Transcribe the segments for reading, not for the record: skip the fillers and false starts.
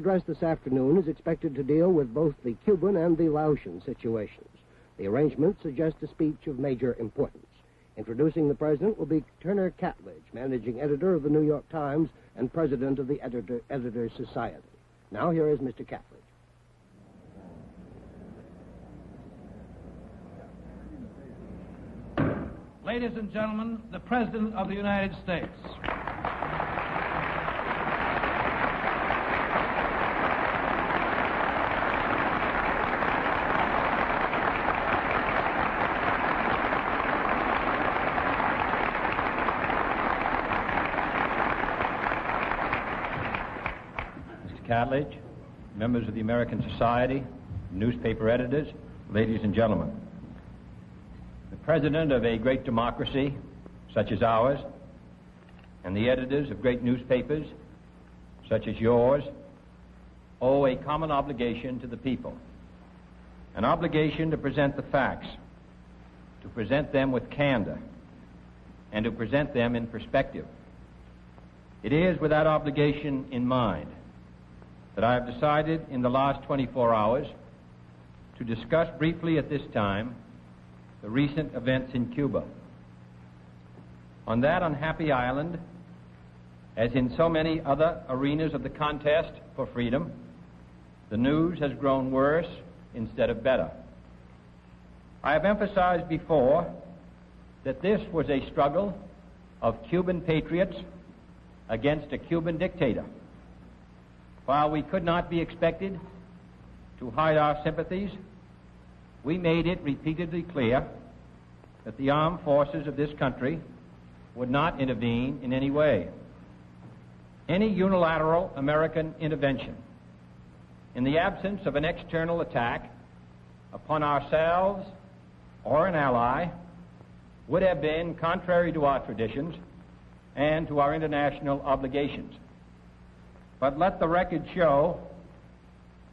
Address this afternoon is expected to deal with both the Cuban and the Laotian situations. The arrangement suggests a speech of major importance. Introducing the president will be Turner Catledge, managing editor of the New York Times and president of the Editors Society. Now here is Mr. Catledge. Ladies and gentlemen, the President of the United States. Catledge, members of the American Society, newspaper editors, ladies and gentlemen. The president of a great democracy such as ours and the editors of great newspapers such as yours owe a common obligation to the people, an obligation to present the facts, to present them with candor, and to present them in perspective. It is with that obligation in mind that I have decided in the last 24 hours to discuss briefly at this time the recent events in Cuba. On that unhappy island, as in so many other arenas of the contest for freedom, the news has grown worse instead of better. I have emphasized before that this was a struggle of Cuban patriots against a Cuban dictator. While we could not be expected to hide our sympathies, we made it repeatedly clear that the armed forces of this country would not intervene in any way. Any unilateral American intervention, in the absence of an external attack upon ourselves or an ally, would have been contrary to our traditions and to our international obligations. But let the record show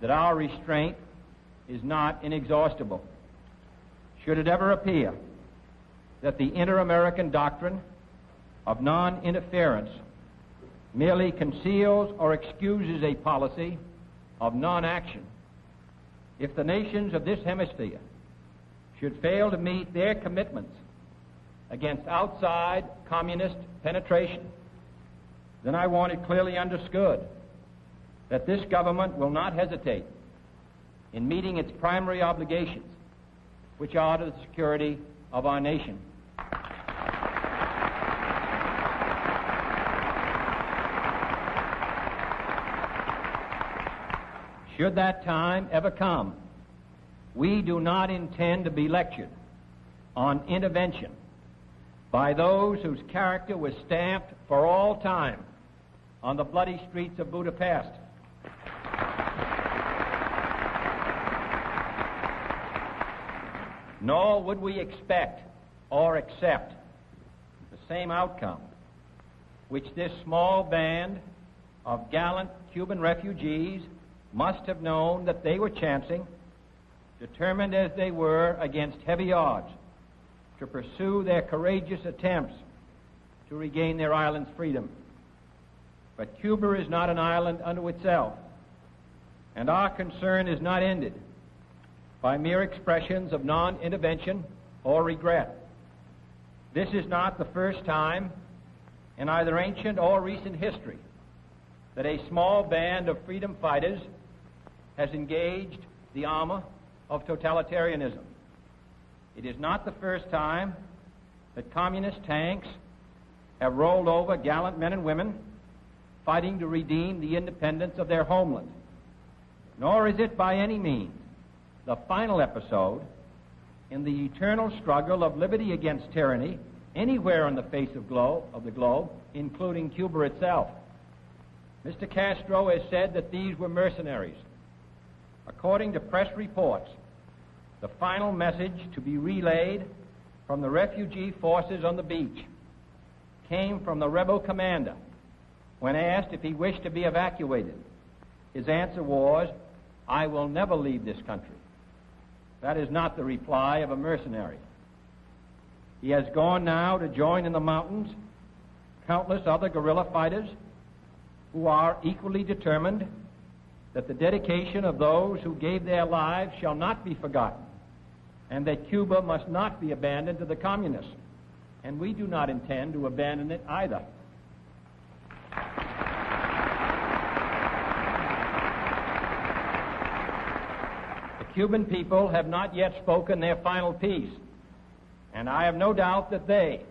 that our restraint is not inexhaustible. Should it ever appear that the inter-American doctrine of non-interference merely conceals or excuses a policy of non-action, if the nations of this hemisphere should fail to meet their commitments against outside communist penetration, then I want it clearly understood that this government will not hesitate in meeting its primary obligations, which are to the security of our nation. Should that time ever come, we do not intend to be lectured on intervention by those whose character was stamped for all time on the bloody streets of Budapest. Nor would we expect or accept the same outcome which this small band of gallant Cuban refugees must have known that they were chancing, determined as they were against heavy odds to pursue their courageous attempts to regain their island's freedom. But Cuba is not an island unto itself, and our concern is not ended by mere expressions of non-intervention or regret. This is not the first time in either ancient or recent history that a small band of freedom fighters has engaged the armor of totalitarianism. It is not the first time that communist tanks have rolled over gallant men and women fighting to redeem the independence of their homeland. Nor is it by any means the final episode in the eternal struggle of liberty against tyranny anywhere on the face of the globe, including Cuba itself. Mr. Castro has said that these were mercenaries. According to press reports, the final message to be relayed from the refugee forces on the beach came from the rebel commander when asked if he wished to be evacuated. His answer was, "I will never leave this country." That is not the reply of a mercenary. He has gone now to join in the mountains countless other guerrilla fighters who are equally determined that the dedication of those who gave their lives shall not be forgotten, and that Cuba must not be abandoned to the communists, and we do not intend to abandon it either. The Cuban people have not yet spoken their final piece, and I have no doubt that they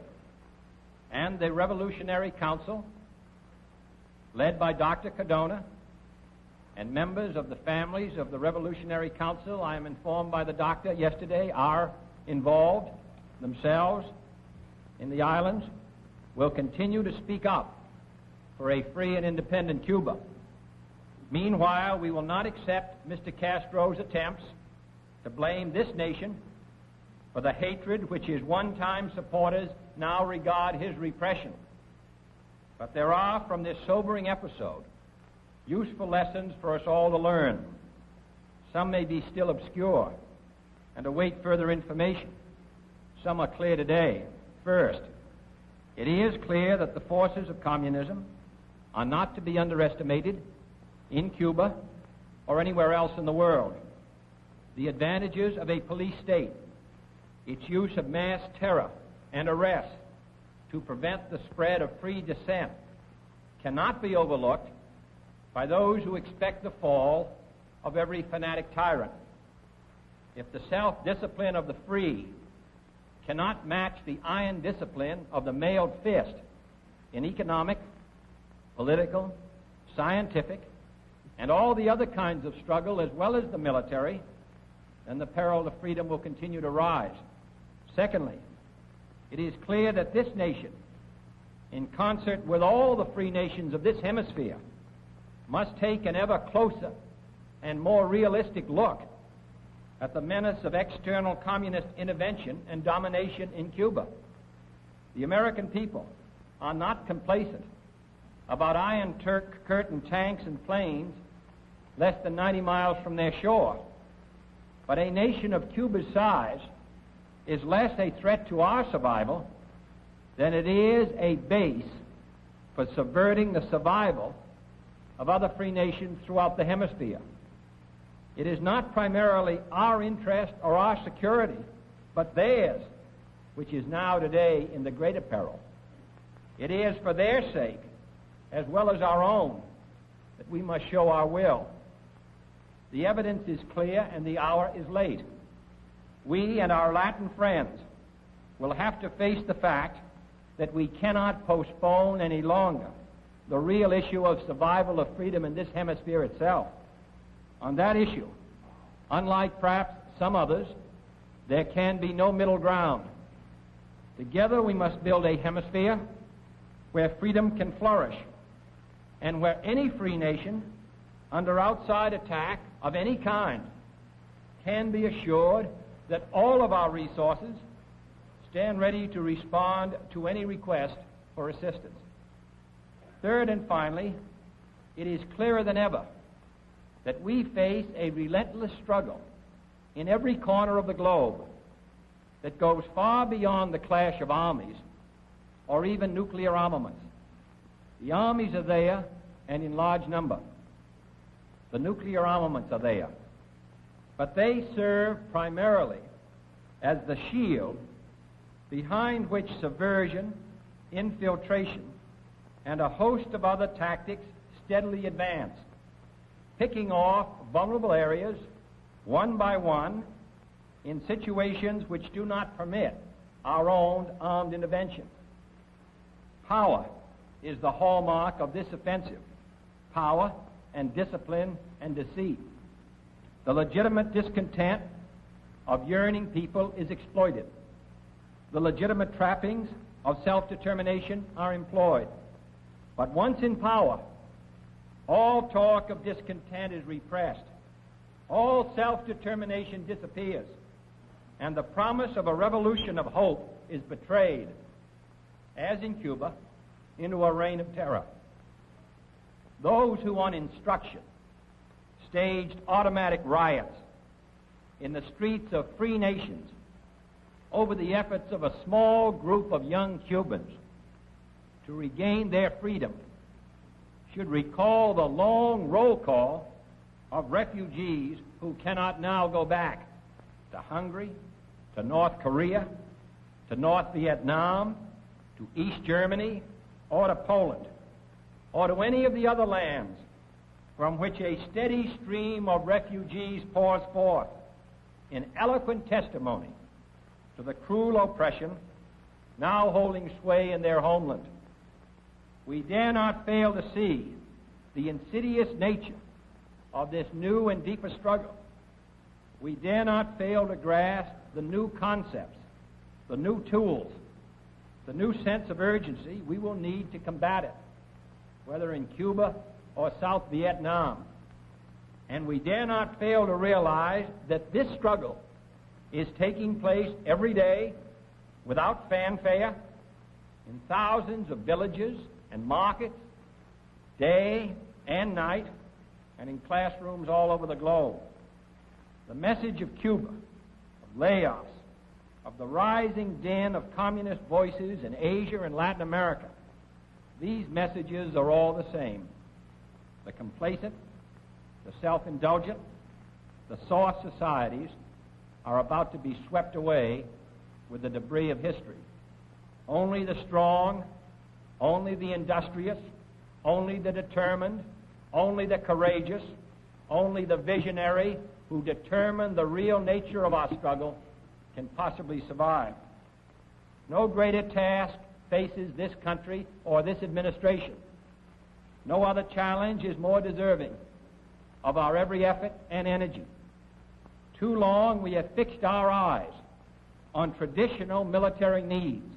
and the Revolutionary Council, led by Dr. Cardona, and members of the families of the Revolutionary Council, I am informed by the doctor yesterday, are involved themselves in the islands, will continue to speak up for a free and independent Cuba. Meanwhile, we will not accept Mr. Castro's attempts to blame this nation for the hatred which his one-time supporters now regard his repression. But there are, from this sobering episode, useful lessons for us all to learn. Some may be still obscure and await further information. Some are clear today. First, it is clear that the forces of communism are not to be underestimated in Cuba or anywhere else in the world. The advantages of a police state, its use of mass terror and arrest to prevent the spread of free dissent, cannot be overlooked by those who expect the fall of every fanatic tyrant. If the self-discipline of the free cannot match the iron discipline of the mailed fist in economic, political, scientific, and all the other kinds of struggle, as well as the military, then the peril of freedom will continue to rise. Secondly, it is clear that this nation, in concert with all the free nations of this hemisphere, must take an ever closer and more realistic look at the menace of external communist intervention and domination in Cuba. The American people are not complacent about Iron Curtain tanks and planes less than 90 miles from their shore. But a nation of Cuba's size is less a threat to our survival than it is a base for subverting the survival of other free nations throughout the hemisphere. It is not primarily our interest or our security, but theirs, which is now today in the greater peril. It is for their sake, as well as our own, that we must show our will. The evidence is clear and the hour is late. We and our Latin friends will have to face the fact that we cannot postpone any longer the real issue of survival of freedom in this hemisphere itself. On that issue, unlike perhaps some others, there can be no middle ground. Together we must build a hemisphere where freedom can flourish and where any free nation under outside attack of any kind can be assured that all of our resources stand ready to respond to any request for assistance. Third and finally, it is clearer than ever that we face a relentless struggle in every corner of the globe that goes far beyond the clash of armies or even nuclear armaments. The armies are there and in large number. The nuclear armaments are there. But they serve primarily as the shield behind which subversion, infiltration, and a host of other tactics steadily advance, picking off vulnerable areas one by one in situations which do not permit our own armed intervention. Power is the hallmark of this offensive. Power and discipline and deceit. The legitimate discontent of yearning people is exploited. The legitimate trappings of self-determination are employed. But once in power, all talk of discontent is repressed. All self-determination disappears. And the promise of a revolution of hope is betrayed, as in Cuba, into a reign of terror. Those who on instruction staged automatic riots in the streets of free nations over the efforts of a small group of young Cubans to regain their freedom should recall the long roll call of refugees who cannot now go back to Hungary, to North Korea, to North Vietnam, to East Germany, or to Poland, or to any of the other lands from which a steady stream of refugees pours forth in eloquent testimony to the cruel oppression now holding sway in their homeland. We dare not fail to see the insidious nature of this new and deeper struggle. We dare not fail to grasp the new concepts, the new tools, the new sense of urgency we will need to combat it, whether in Cuba or South Vietnam. And we dare not fail to realize that this struggle is taking place every day without fanfare in thousands of villages and markets, day and night, and in classrooms all over the globe. The message of Cuba, of layoffs, of the rising din of communist voices in Asia and Latin America, these messages are all the same. The complacent, the self-indulgent, the soft societies are about to be swept away with the debris of history. Only the strong, only the industrious, only the determined, only the courageous, only the visionary who determine the real nature of our struggle can possibly survive. No greater task faces this country or this administration. No other challenge is more deserving of our every effort and energy. Too long we have fixed our eyes on traditional military needs,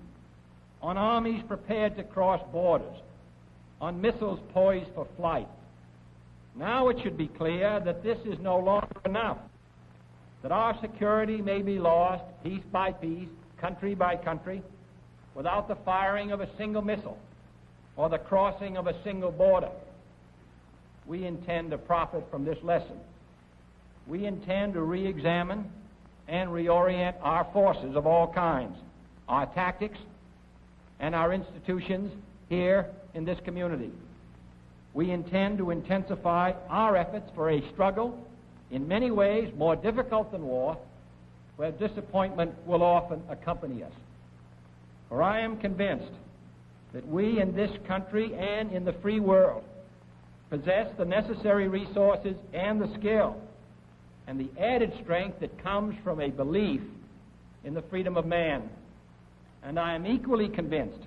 on armies prepared to cross borders, on missiles poised for flight. Now it should be clear that this is no longer enough, that our security may be lost piece by piece, country by country, without the firing of a single missile or the crossing of a single border. We intend to profit from this lesson. We intend to re-examine and reorient our forces of all kinds, our tactics, and our institutions here in this community. We intend to intensify our efforts for a struggle, in many ways more difficult than war, where disappointment will often accompany us. For I am convinced that we in this country and in the free world possess the necessary resources and the skill and the added strength that comes from a belief in the freedom of man. And I am equally convinced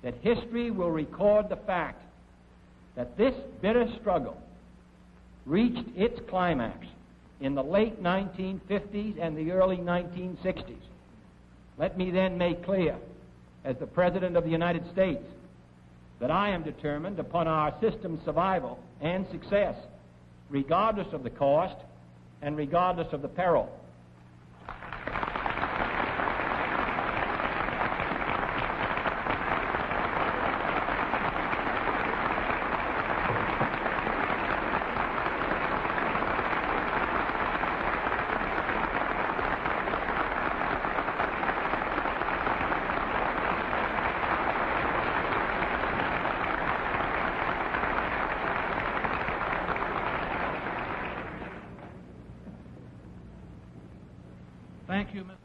that history will record the fact that this bitter struggle reached its climax in the late 1950s and the early 1960s. Let me then make clear, as the President of the United States, that I am determined upon our system's survival and success, regardless of the cost and regardless of the peril. Thank you, Mr.